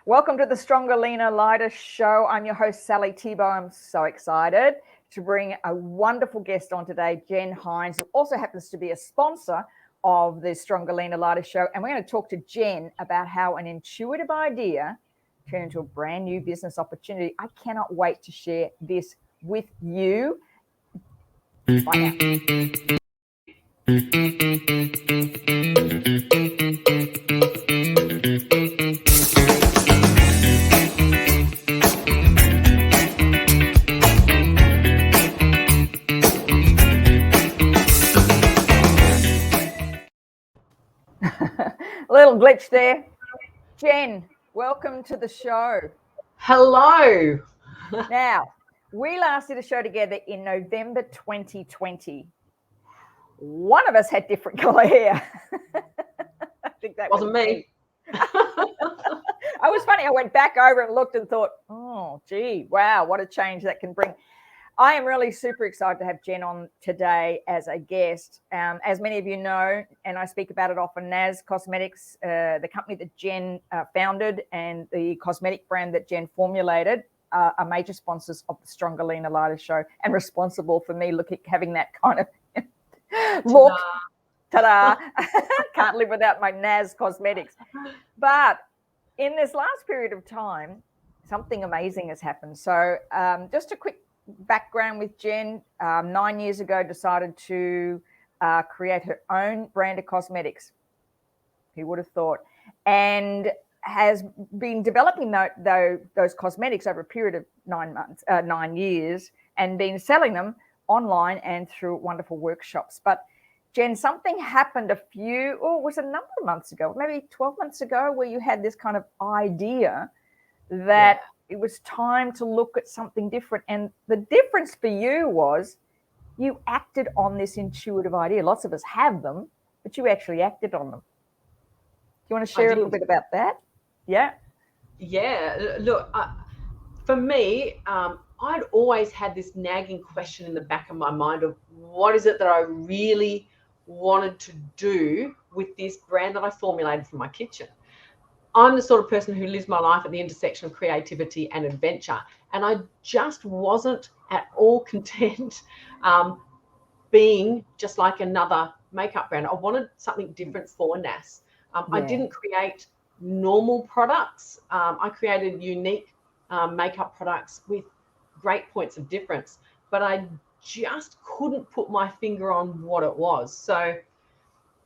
Welcome to the Stronger, Leaner, Lighter show. I'm your host, Sally Tebow. I'm so excited to bring a wonderful guest on today, Jenn Hinds, who also happens to be a sponsor of the Stronger, Leaner, Lighter show. And we're going to talk to Jenn about how an intuitive idea turned into a brand new business opportunity. I cannot wait to share this with you. Right now. A little glitch there. Jenn, welcome to the show. Hello. Now, we last did a show together in November 2020. One of us had different color hair. I think that wasn't me. I was funny. I went back over and looked and thought, oh, gee, wow, what a change that can bring. I am really super excited to have Jenn on today as a guest. As many of you know, and I speak about it often, NAS Cosmetics, the company that Jenn founded and the cosmetic brand that Jenn formulated, are major sponsors of the Stronger, Leaner, Lighter show and responsible for me having that kind of look. Ta-da. Can't live without my NAS Cosmetics. But in this last period of time, something amazing has happened. So just a quick background with Jenn. 9 years ago, decided to create her own brand of cosmetics. Who would have thought? And has been developing those cosmetics over a period of 9 years, and been selling them online and through wonderful workshops. But Jenn, something happened was a number of months ago, maybe 12 months ago, where you had this kind of idea that it was time to look at something different. And the difference for you was you acted on this intuitive idea. Lots of us have them, but you actually acted on them. Do you want to share a little bit about that? Yeah. Yeah. Look, for me, I'd always had this nagging question in the back of my mind of what is it that I really wanted to do with this brand that I formulated from my kitchen. I'm the sort of person who lives my life at the intersection of creativity and adventure. And I just wasn't at all content being just like another makeup brand. I wanted something different for NAS. I didn't create normal products. I created unique makeup products with great points of difference, but I just couldn't put my finger on what it was. So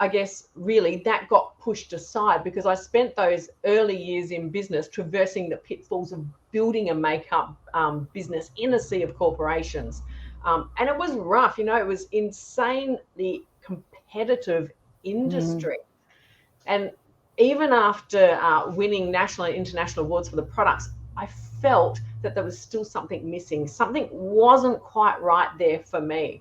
I guess really that got pushed aside because I spent those early years in business traversing the pitfalls of building a makeup business in a sea of corporations. And it was rough, it was insanely competitive industry. And even after winning national and international awards for the products, I felt that there was still something missing. Something wasn't quite right there for me.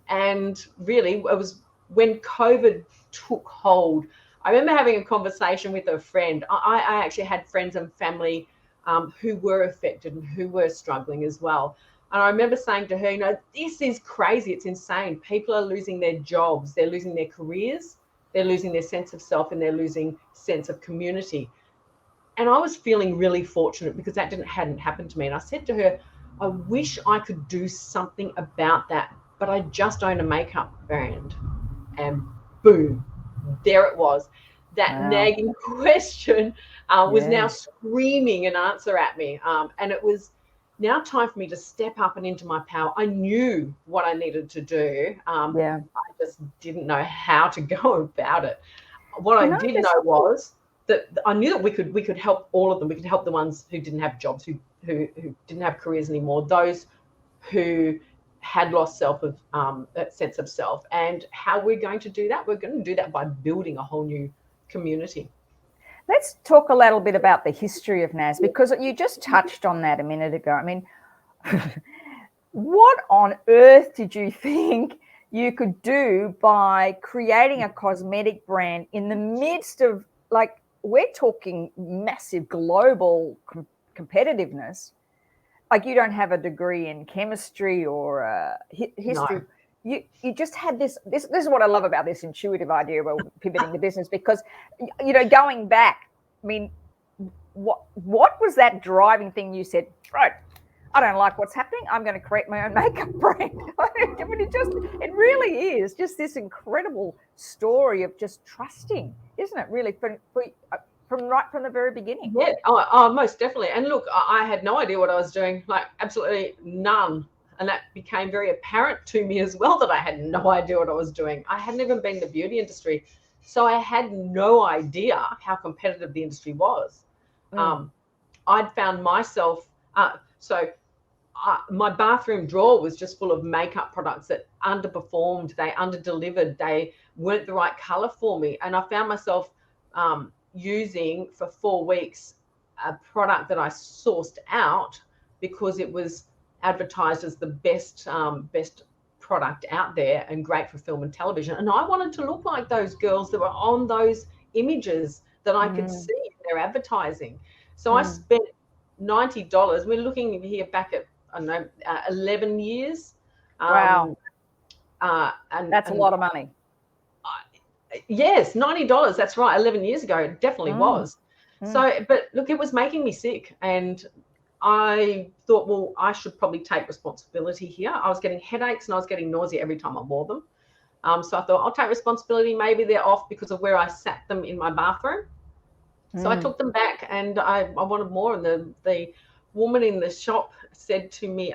And really, it was when COVID took hold. I remember having a conversation with a friend. I actually had friends and family who were affected and who were struggling as well. And I remember saying to her, this is crazy. It's insane. People are losing their jobs. They're losing their careers. They're losing their sense of self, and they're losing sense of community. And I was feeling really fortunate because that hadn't happened to me. And I said to her, I wish I could do something about that, but I just own a makeup brand. And boom, there it was. That nagging question was now screaming an answer at me. And it was now time for me to step up and into my power. I knew what I needed to do. I just didn't know how to go about it. What I did know was that I knew that we could help all of them. We could help the ones who didn't have jobs, who didn't have careers anymore, those who had lost that sense of self. And how we're going to do that? We're going to do that by building a whole new community. Let's talk a little bit about the history of NAS, because you just touched on that a minute ago. I mean, what on earth did you think you could do by creating a cosmetic brand in the midst of, like, we're talking massive global competitiveness? Like, you don't have a degree in chemistry or history. No. You just had this is what I love about this intuitive idea about pivoting the business, because, going back, I mean, what was that driving thing you said, right, I don't like what's happening, I'm going to create my own makeup brand? I mean, it really is just this incredible story of just trusting, isn't it, really, from right from the very beginning? Yeah, oh, most definitely. And look, I had no idea what I was doing, like absolutely none. And that became very apparent to me as well, that I had no idea what I was doing. I hadn't even been in the beauty industry, so I had no idea how competitive the industry was. I'd found myself, my bathroom drawer was just full of makeup products that underperformed, they underdelivered, they weren't the right color for me. And I found myself using for 4 weeks a product that I sourced out because it was advertised as the best product out there and great for film and television. And I wanted to look like those girls that were on those images that I could see in their advertising. So I spent $90. We're looking here back at, I don't know, 11 years. Wow. And that's a lot of money. Yes, $90. That's right. 11 years ago, it definitely was. So, but look, it was making me sick. And I thought, well, I should probably take responsibility here. I was getting headaches and I was getting nausea every time I wore them. So I thought, I'll take responsibility. Maybe they're off because of where I sat them in my bathroom. So I took them back, and I wanted more. And the woman in the shop said to me,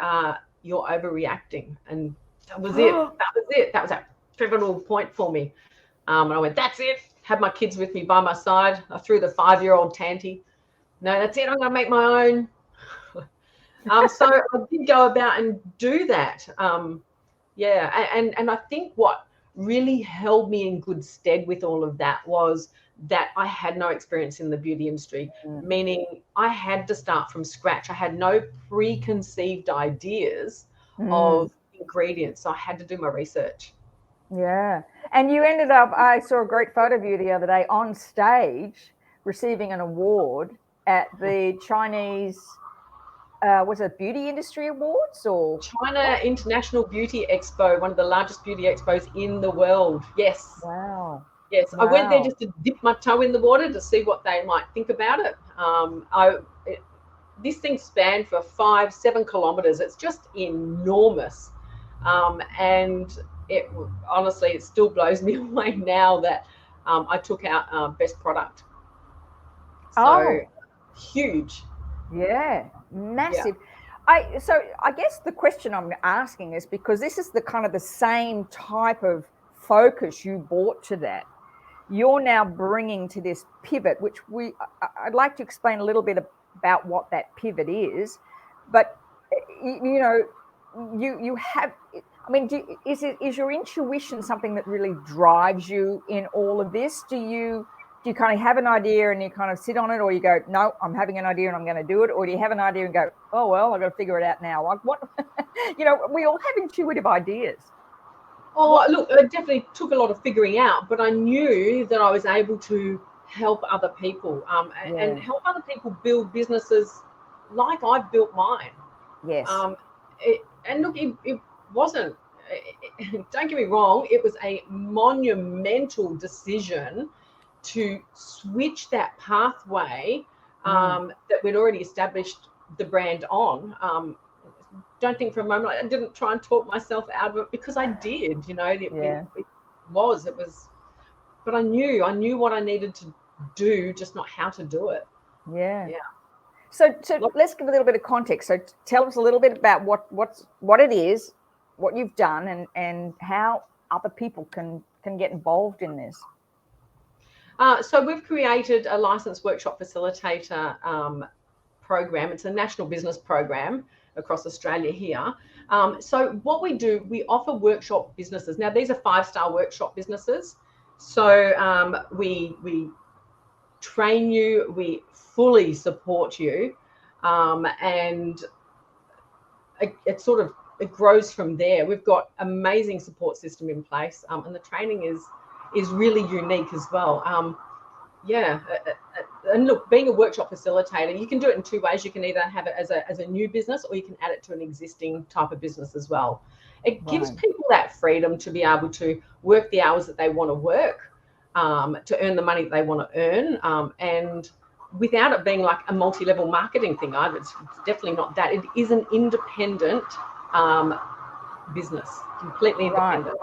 you're overreacting. And that was it. That was it. That was a pivotal point for me. And I went, that's it. Had my kids with me by my side. I threw the 5-year-old Tanty. No, that's it. I'm going to make my own. So I did go about and do that. And I think what really held me in good stead with all of that was that I had no experience in the beauty industry, meaning I had to start from scratch. I had no preconceived ideas of ingredients. So I had to do my research. Yeah. And you ended up, I saw a great photo of you the other day on stage receiving an award at the Chinese, was it Beauty Industry Awards or? China International Beauty Expo, one of the largest beauty expos in the world. Yes. Wow. Yes, wow. I went there just to dip my toe in the water to see what they might think about it. This thing spanned for 5-7 kilometers. It's just enormous. And it honestly, it still blows me away now that I took out best product. So huge. Yeah, massive. Yeah. So I guess the question I'm asking is because this is the kind of the same type of focus you brought to that. You're now bringing to this pivot, which I'd like to explain a little bit about what that pivot is. But you know, you have. I mean, is your intuition something that really drives you in all of this? Do you kind of have an idea and you kind of sit on it, or you go, no, I'm having an idea and I'm going to do it, or do you have an idea and go, oh well, I've got to figure it out now? Like what? You know, we all have intuitive ideas. Oh, look, it definitely took a lot of figuring out, but I knew that I was able to help other people and help other people build businesses like I've built mine. Yes. And look, it wasn't, don't get me wrong, it was a monumental decision to switch that pathway that we'd already established the brand on. Don't think for a moment I didn't try and talk myself out of it, because I did, you know. It was, but I knew what I needed to do, just not how to do it. Yeah. So let's give a little bit of context. So tell us a little bit about what it is, what you've done, and how other people can get involved in this. So we've created a licensed workshop facilitator program. It's a national business program across Australia here. So what we do, we offer workshop businesses. Now, these are 5-star workshop businesses. So we train you, we fully support you, and it grows from there. We've got amazing support system in place, and the training is really unique as well. And look, being a workshop facilitator, you can do it in 2 ways. You can either have it as a new business, or you can add it to an existing type of business as well. It gives people that freedom to be able to work the hours that they want to work, to earn the money that they want to earn, and without it being like a multi-level marketing thing either. It's definitely not that. It is an independent business, completely independent.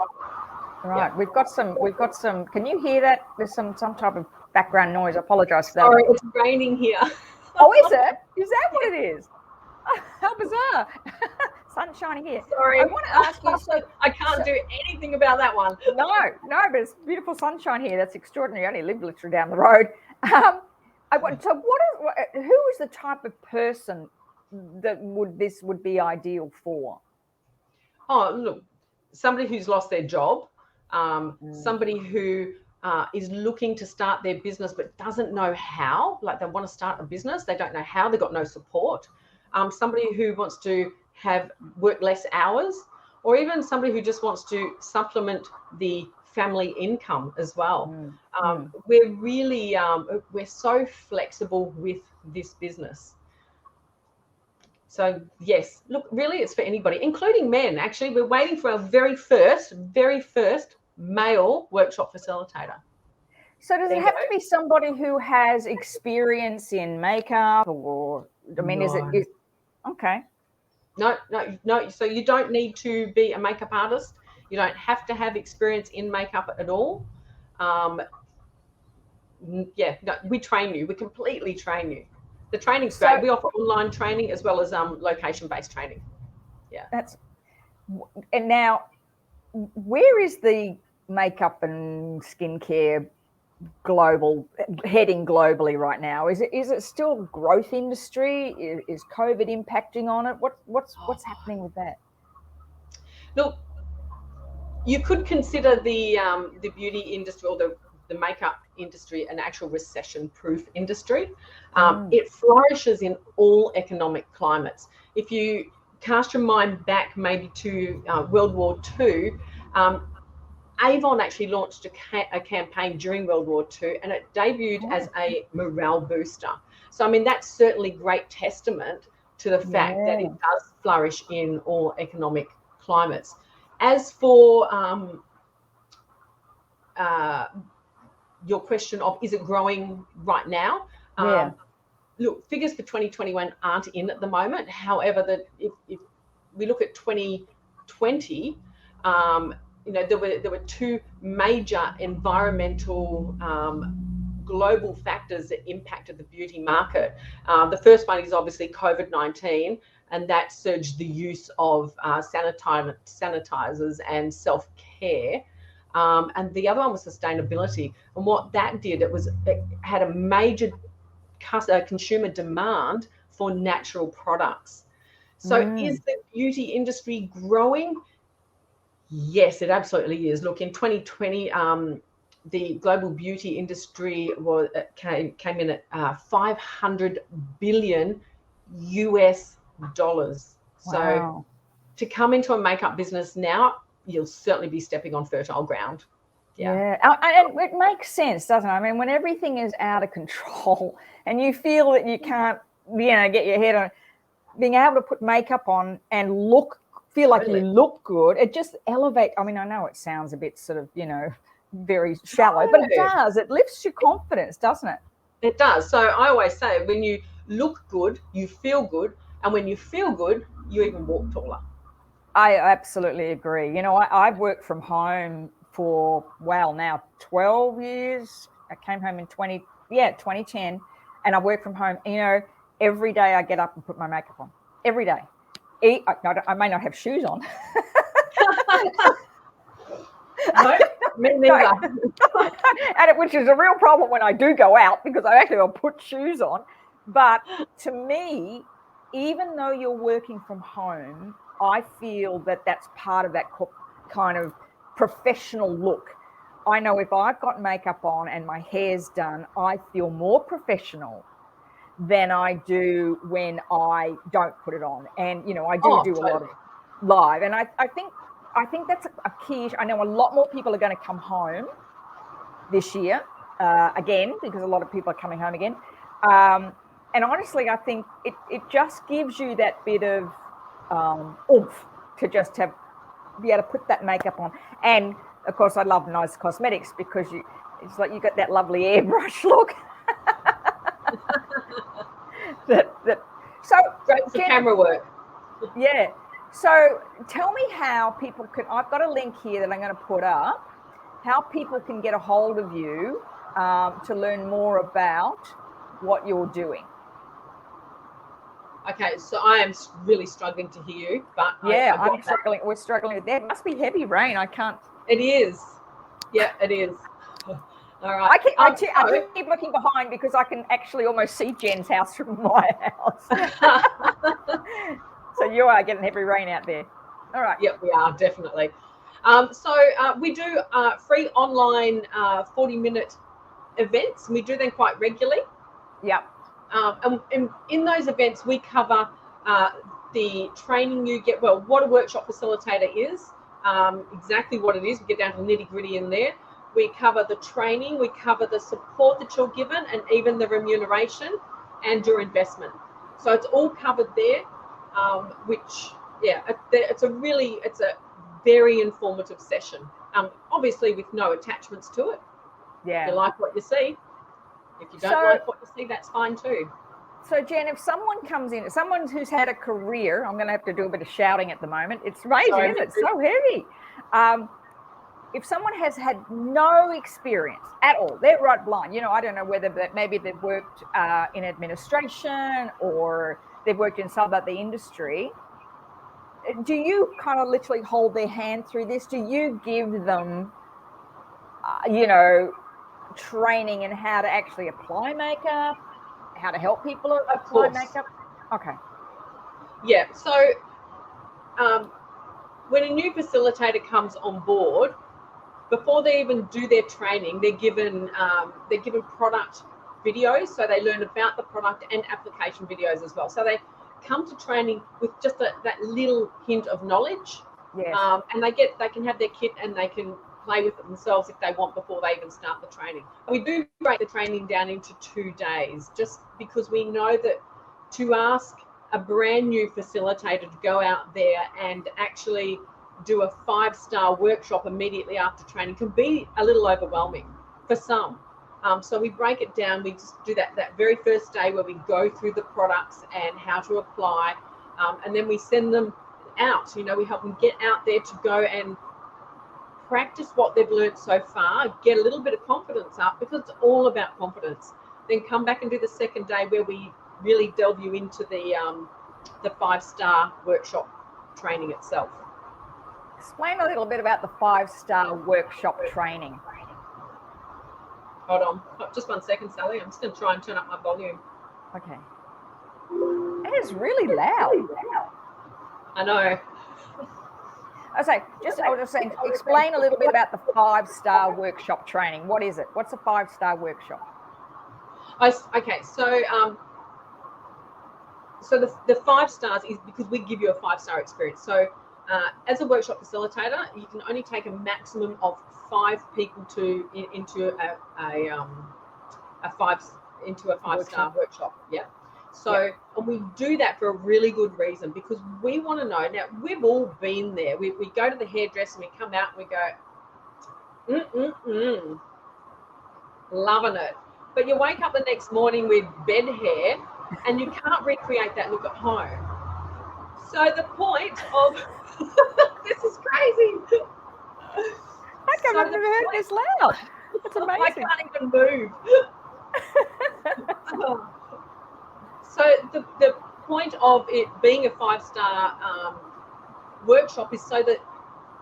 Right. Yeah. We've got some, can you hear that? There's some type of background noise. I apologize for that. Sorry, it's raining here. Oh, is it? Is that what it is? How bizarre. Sunshine here. Sorry. I want to ask you, so I can't do anything about that one. No, but it's beautiful sunshine here. That's extraordinary. I only live literally down the road. Who is the type of person that would be ideal for? Oh, look, somebody who's lost their job, somebody who is looking to start their business but doesn't know how. Like, they want to start a business, they don't know how, they've got no support. Somebody who wants to work less hours, or even somebody who just wants to supplement the family income as well. We're really we're so flexible with this business. So yes, look, really it's for anybody, including men. Actually, we're waiting for our very first male workshop facilitator. So does it have to be somebody who has experience in makeup, or I mean, is it okay? No. So you don't need to be a makeup artist. You don't have to have experience in makeup at all. We train you. We completely train you. The training's great. We offer online training as well as location-based training. Yeah. And now, where is the makeup and skincare heading globally right now? Is it still growth industry? Is COVID impacting on it? What's happening with that? Look, you could consider the beauty industry or the makeup industry an actual recession-proof industry. It flourishes in all economic climates. If you cast your mind back maybe to World War II, Avon actually launched a campaign during World War II, and it debuted as a morale booster. So, I mean, that's certainly great testament to the fact that it does flourish in all economic climates. As for your question of, is it growing right now? Look, figures for 2021 aren't in at the moment. However, if we look at 2020, there were two major environmental global factors that impacted the beauty market. The first one is obviously COVID-19, and that surged the use of sanitizers and self-care. And the other one was sustainability. And what that did, it had a major consumer demand for natural products. So is the beauty industry growing? Yes, it absolutely is. Look, in 2020, the global beauty industry came in at $500 billion US. Wow. So to come into a makeup business now, you'll certainly be stepping on fertile ground. Yeah. And it makes sense, doesn't it? I mean, when everything is out of control and you feel that you can't, get your head on, being able to put makeup on and feel like you look good, it just elevates. I mean, I know it sounds a bit sort of, very shallow, but it does. It lifts your confidence, doesn't it? It does. So I always say, when you look good, you feel good. And when you feel good, you even walk taller. I absolutely agree. I've worked from home for, now 12 years. I came home in 2010, and I work from home. Every day I get up and put my makeup on. Every day. I may not have shoes on. No, me neither. Which is a real problem when I do go out, because I actually will put shoes on. But to me, even though you're working from home, I feel that that's part of that kind of professional look. I know if I've got makeup on and my hair's done, I feel more professional than I do when I don't put it on. And, I do a lot of live. And I think that's a key issue. I know a lot more people are going to come home this year again, because a lot of people are coming home again. And honestly, I think it just gives you that bit of oomph to just be able to put that makeup on. And of course, I love NAS Cosmetics because it's like you got that lovely airbrush look. So Great for Jenn, camera work. yeah. So tell me how people can. I've got a link here that I'm going to put up. How people can get a hold of you to learn more about what you're doing. Okay, so I am really struggling to hear you, but yeah, I I'm struggling. We're struggling with that. It must be heavy rain. I can't. It is. Yeah, it is. All right. I keep looking behind because I can actually almost see Jen's house from my house. So you are getting heavy rain out there. All right. Yep, we are definitely. So we do free online 40-minute events. We do them quite regularly. Yep. And in those events, we cover the training you get. Well, what a workshop facilitator is, exactly what it is. We get down to the nitty-gritty in there. We cover the training, we cover the support that you're given, and even the remuneration and your investment. So it's all covered there, which, yeah, it's a very informative session. Obviously with no attachments to it. Yeah. If you like what you see. If you don't like what you see, that's fine too. So Jenn, if someone comes in, someone who's had a career, I'm going to have to do a bit of shouting at the moment. It's amazing, isn't it? It's so heavy. If someone has had no experience at all, they're right blind. I don't know whether maybe they've worked in administration or they've worked in some other industry. Do you kind of literally hold their hand through this? Do you give them, training in how to actually apply makeup, how to help people apply makeup? Okay. Yeah. So when a new facilitator comes on board, before they even do their training, they're given product videos, so they learn about the product, and application videos as well. So they come to training with just that little hint of knowledge. Yes. And they can have their kit and they can play with it themselves if they want before they even start the training. We do break the training down into 2 days, just because we know that to ask a brand new facilitator to go out there and actually do a 5-star workshop immediately after training can be a little overwhelming for some. So we break it down. We just do that very first day where we go through the products and how to apply, and then we send them out. We help them get out there to go and practice what they've learned so far, get a little bit of confidence up, because it's all about confidence. Then come back and do the second day where we really delve you into the 5-star workshop training itself. Explain a little bit about the 5-star workshop training. Hold on, just 1 second, Sally. I'm just going to try and turn up my volume. Okay. It is really loud. I know. I was just saying, explain a little bit about the 5-star workshop training. What is it? What's a 5-star workshop? Okay, so the 5 stars is because we give you a 5-star experience. So as a workshop facilitator, you can only take a maximum of 5 people into a 5-star workshop. Yeah. So and we do that for a really good reason, because we want to know. Now, we've all been there. We go to the hairdresser and we come out and we go, loving it. But you wake up the next morning with bed hair and you can't recreate that look at home. So the point of this is crazy. How come I've never heard this loud? That's amazing. I can't even move. So the point of it being a 5-star workshop is so that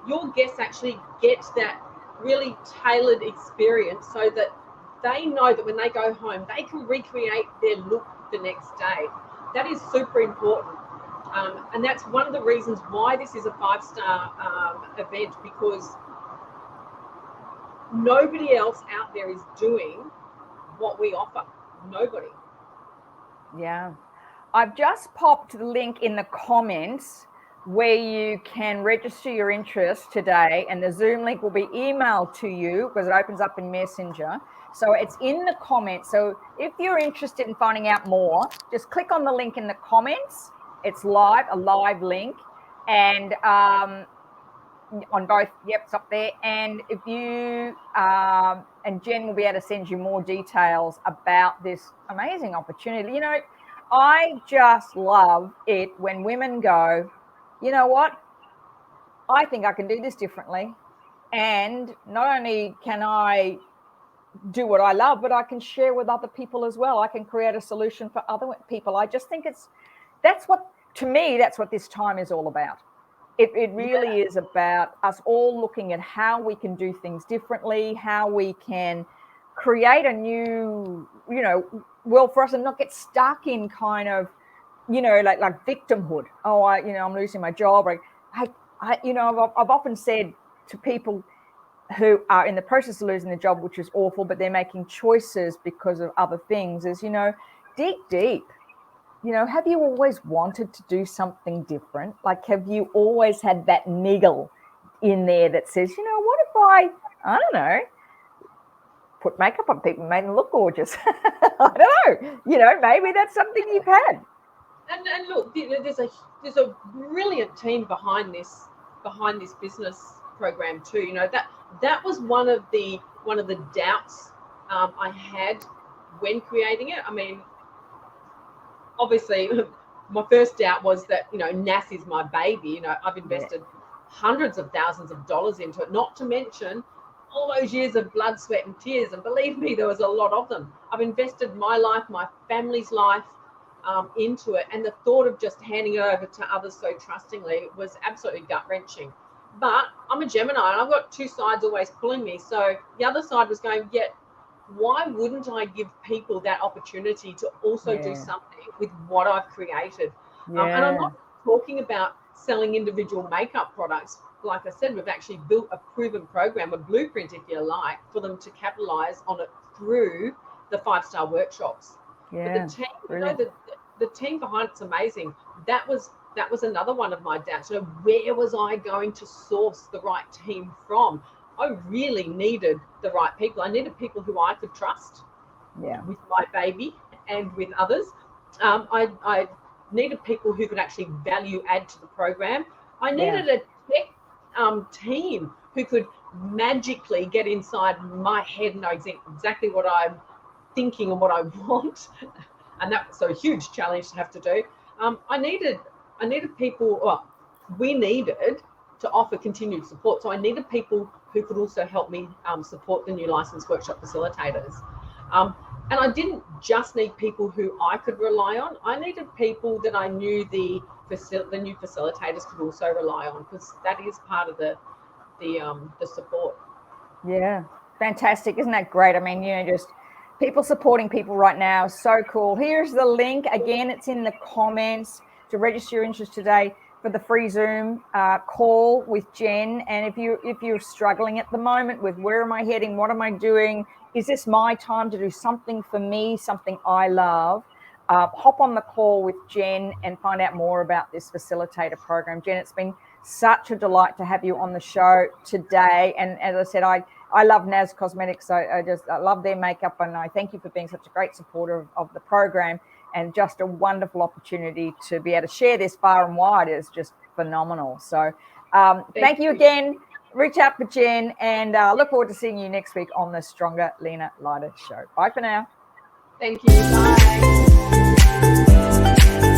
your guests actually get that really tailored experience, so that they know that when they go home, they can recreate their look the next day. That is super important. And that's one of the reasons why this is a 5-star event, because nobody else out there is doing what we offer. Nobody. Yeah. I've just popped the link in the comments where you can register your interest today, and the Zoom link will be emailed to you because it opens up in Messenger. So it's in the comments. So if you're interested in finding out more, just click on the link in the comments. It's live, a live link, and on both, it's up there. And if you and Jenn will be able to send you more details about this amazing opportunity. I just love it when women go, you know what? I think I can do this differently. And not only can I do what I love, but I can share with other people as well. I can create a solution for other people. I just think that's what this time is all about. It really is about us all looking at how we can do things differently, how we can create a new, world for us and not get stuck in kind of, like victimhood. Oh, I'm losing my job. I've often said to people who are in the process of losing the job, which is awful, but they're making choices because of other things, is, dig deep. Have you always wanted to do something different? Like, have you always had that niggle in there that says, what if I don't know, put makeup on people and made them look gorgeous? I don't know. Maybe that's something you've had. And look, there's a brilliant team behind this business program too. That was one of the doubts I had when creating it. I mean, obviously, my first doubt was that NAS is my baby. I've invested hundreds of thousands of dollars into it, not to mention all those years of blood, sweat, and tears. And believe me, there was a lot of them. I've invested my life, my family's life into it, and the thought of just handing it over to others so trustingly was absolutely gut-wrenching. But I'm a Gemini, and I've got two sides always pulling me. So the other side was going, why wouldn't I give people that opportunity to also do something with what I've created? And I'm not talking about selling individual makeup products. Like I said, we've actually built a proven program, a blueprint, if you like, for them to capitalize on it through the 5-star workshops. But the team, the team behind it's amazing. That was another one of my doubts. So where was I going to source the right team from? I really needed the right people. I needed people who I could trust with my baby and with others. I needed people who could actually value add to the program. I needed a tech team who could magically get inside my head and know exactly what I'm thinking and what I want. And that's a huge challenge to have to do. I needed people, we needed to offer continued support. So I needed people who could also help me support the new licensed workshop facilitators. And I didn't just need people who I could rely on. I needed people that I knew the new facilitators could also rely on, because that is part of the support. Yeah, fantastic. Isn't that great? I mean, just people supporting people right now. So cool. Here's the link. Again, it's in the comments to register your interest today for the free Zoom call with Jenn. And if you're struggling at the moment with where am I heading, what am I doing, is this my time to do something for me, something I love, hop on the call with Jenn and find out more about this facilitator program. Jenn, it's been such a delight to have you on the show today. And as I said, I love NAS Cosmetics. I love their makeup, and I thank you for being such a great supporter of the program, and just a wonderful opportunity to be able to share this far and wide is just phenomenal. So thank you again. Reach out for Jenn, and look forward to seeing you next week on the Stronger, Leaner, Lighter show. Bye for now. Thank you. Bye.